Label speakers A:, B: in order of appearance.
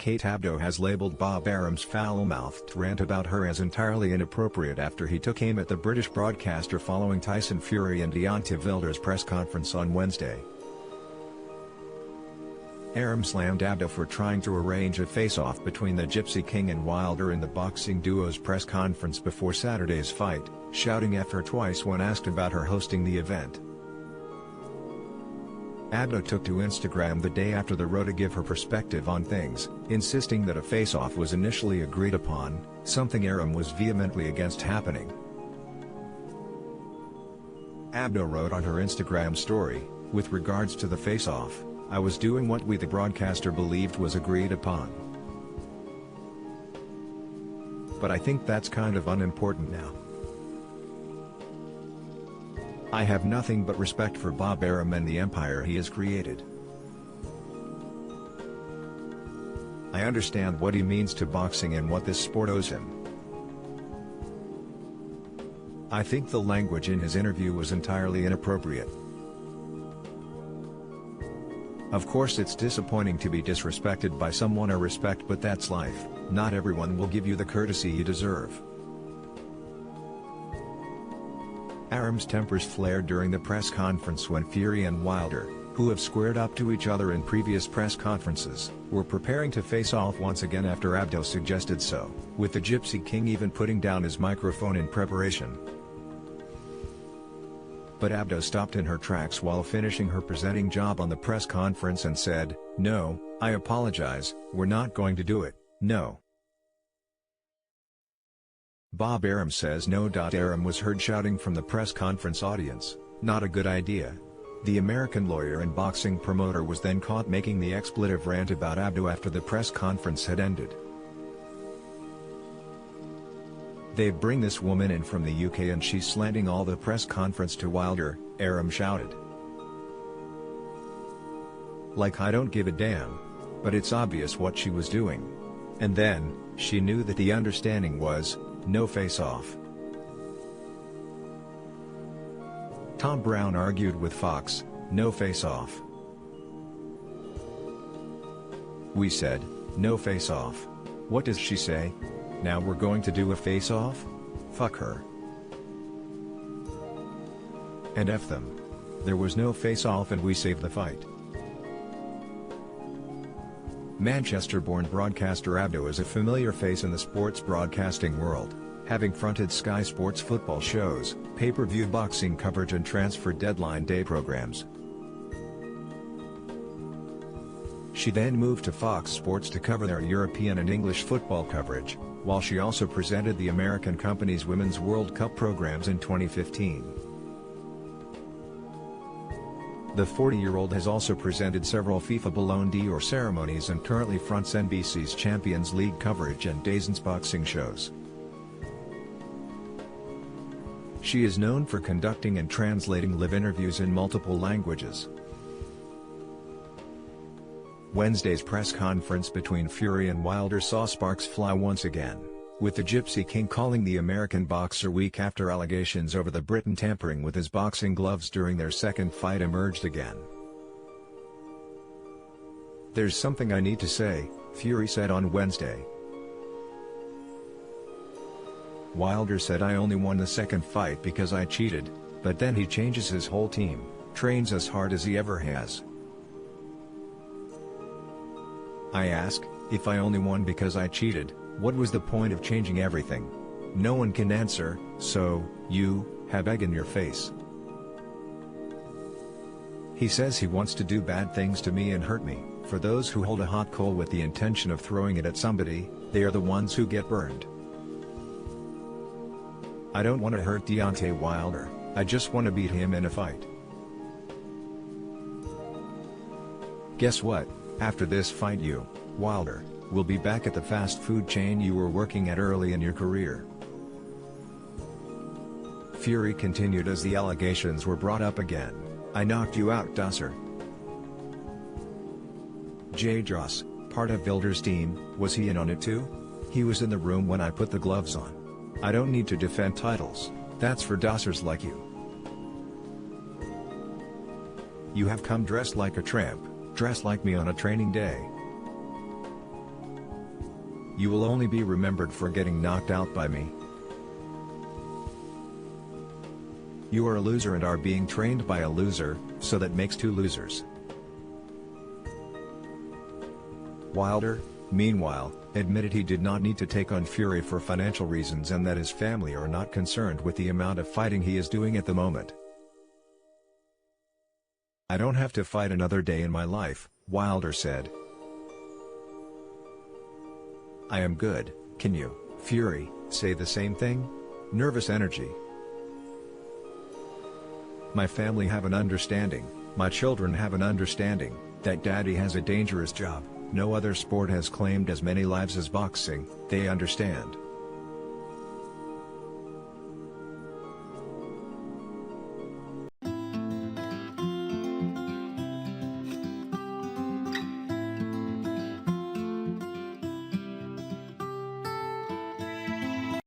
A: Kate Abdo has labeled Bob Arum's foul-mouthed rant about her as entirely inappropriate after he took aim at the British broadcaster following Tyson Fury and Deontay Wilder's press conference on Wednesday. Arum slammed Abdo for trying to arrange a face-off between the Gypsy King and Wilder in the boxing duo's press conference before Saturday's fight, shouting F her twice when asked about her hosting the event. Abdo took to Instagram the day after the row to give her perspective on things, insisting that a face-off was initially agreed upon, something Arum was vehemently against happening. Abdo wrote on her Instagram story, "With regards to the face-off, I was doing what we the broadcaster believed was agreed upon. But I think that's kind of unimportant now. I have nothing but respect for Bob Arum and the empire he has created. I understand what he means to boxing and what this sport owes him. I think the language in his interview was entirely inappropriate. Of course it's disappointing to be disrespected by someone I respect, but that's life. Not everyone will give you the courtesy you deserve." Arum's tempers flared during the press conference when Fury and Wilder, who have squared up to each other in previous press conferences, were preparing to face off once again after Abdo suggested so, with the Gypsy King even putting down his microphone in preparation. But Abdo stopped in her tracks while finishing her presenting job on the press conference and said, "No, I apologize, we're not going to do it, no." Bob Arum says no. Arum was heard shouting from the press conference audience, "Not a good idea." The American lawyer and boxing promoter was then caught making the expletive rant about Abdo after the press conference had ended. "They bring this woman in from the UK and she's slanting all the press conference to Wilder," Arum shouted. "Like I don't give a damn. But it's obvious what she was doing. And then, she knew that the understanding was, no face-off." Tom Brown argued with Fox, "No face-off. We said, no face-off. What does she say? Now we're going to do a face-off? Fuck her. And F them. There was no face-off and we saved the fight." Manchester-born broadcaster Abdo is a familiar face in the sports broadcasting world, having fronted Sky Sports football shows, pay-per-view boxing coverage and transfer deadline day programs. She then moved to Fox Sports to cover their European and English football coverage, while she also presented the American company's Women's World Cup programs in 2015. The 40-year-old has also presented several FIFA Ballon d'Or ceremonies and currently fronts NBC's Champions League coverage and DAZN's boxing shows. She is known for conducting and translating live interviews in multiple languages. Wednesday's press conference between Fury and Wilder saw sparks fly once again, with the Gypsy King calling the American boxer weak after allegations over the Briton tampering with his boxing gloves during their second fight emerged again. "There's something I need to say," Fury said on Wednesday. Wilder said, "I only won the second fight because I cheated, but then he changes his whole team, trains as hard as he ever has. I ask, if I only won because I cheated, what was the point of changing everything? No one can answer, so, you have egg in your face." He says he wants to do bad things to me and hurt me. "For those who hold a hot coal with the intention of throwing it at somebody, they are the ones who get burned. I don't want to hurt Deontay Wilder, I just want to beat him in a fight. Guess what? After this fight you, Wilder, will be back at the fast food chain you were working at early in your career." Fury continued as the allegations were brought up again. "I knocked you out, Dusser. Jay Dross, part of Wilder's team, was he in on it too? He was in the room when I put the gloves on. I don't need to defend titles, that's for dossers like you. You have come dressed like a tramp, dressed like me on a training day. You will only be remembered for getting knocked out by me. You are a loser and are being trained by a loser, so that makes two losers. Wilder, meanwhile, admitted he did not need to take on Fury for financial reasons and that his family are not concerned with the amount of fighting he is doing at the moment. "I don't have to fight another day in my life," Wilder said. "I am good." Can you, Fury, say the same thing? Nervous energy. "My family have an understanding, my children have an understanding, that daddy has a dangerous job. No other sport has claimed as many lives as boxing, they understand.